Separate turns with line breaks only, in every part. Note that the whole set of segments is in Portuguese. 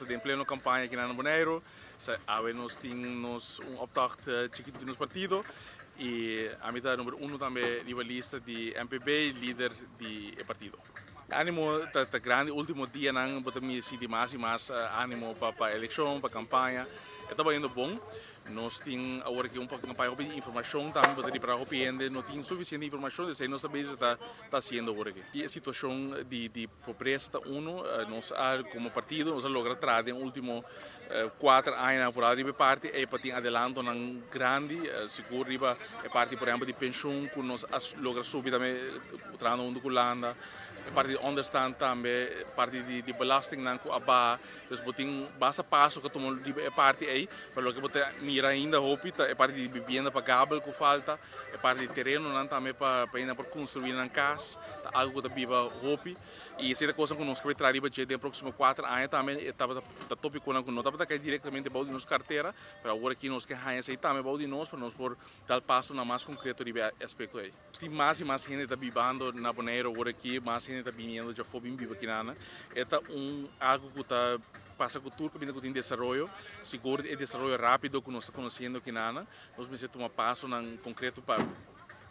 nós temos pleno campanha aqui na Bonaire, nós temos opdracht chiquito de nos partido e a mitad número 1 também rivalista de MPB, líder do partido. Ânimo tá grande, último dia não botamos de mais e mais ânimo para a eleição, para a campanha. Estava indo bom. Nós temos agora que pouco de campanha de informação também para o cliente, não tem suficiente informação, então nós sabemos está sendo agora aqui. E a situação de pobreza nós como partido nós logra trazer nos últimos 4 anos por aí parte e para ter adelanto nang grande seguro riba e parte por exemplo de pensão que nós logra subir também trano um doculanda parte de understand também parte de belasting nang ko aba dus boting basa passo que tomou de parte aí para que botar mira ainda hopi é parte de vivenda pagável que falta é parte de terreno nang também para ainda por construir nang casa algo que viva hopi e essa é a coisa que nós queremos trazer para os próximos 4 anos também estava tópico não não estava cair diretamente para nossa carteira para agora aqui nós que ganhamos aí também para nós para nós por dar passo na mais concreto de aspecto aí se mais e mais gente está vivendo na Bonaire agora aqui mais gente está vindo já foi bem vivo aqui na é algo que está passa cultura que tem desenvolvimento seguro e desenvolvimento rápido que nós estamos conhecendo aqui na nós precisamos tomar passo na concreto para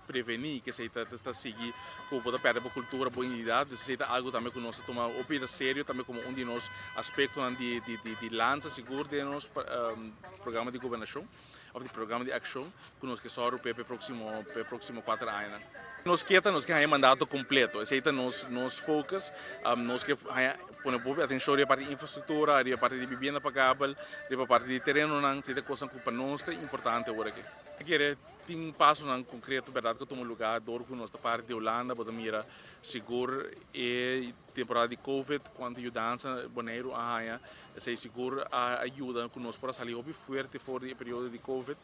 prevenir que se está seguir com a perda da cultura boa identidade se é algo também que nós tomar opera sério também como de nós aspecto de lança seguro de nosso programa de governação ou de programa de ação que nós que só para o próximo 4 anos nós que mandato completo esse é nos focus nós que põe atenção para a parte de infraestrutura para a parte de vivenda pagável para a parte de terreno não é coisa que para nós é importante agora aqui querer tem passo não concreto verdade que toma lugar dor que nossa parte de Holanda para mira seguro e temporada de Covid quando ajudança Bonaire a esse seguro ajuda que nós para sair bem forte fora do período de Covid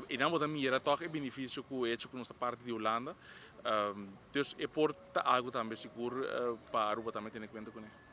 e não para mira toque benefício que é com nossa parte de Holanda então é porta algo também seguro para o também ter em conta com ele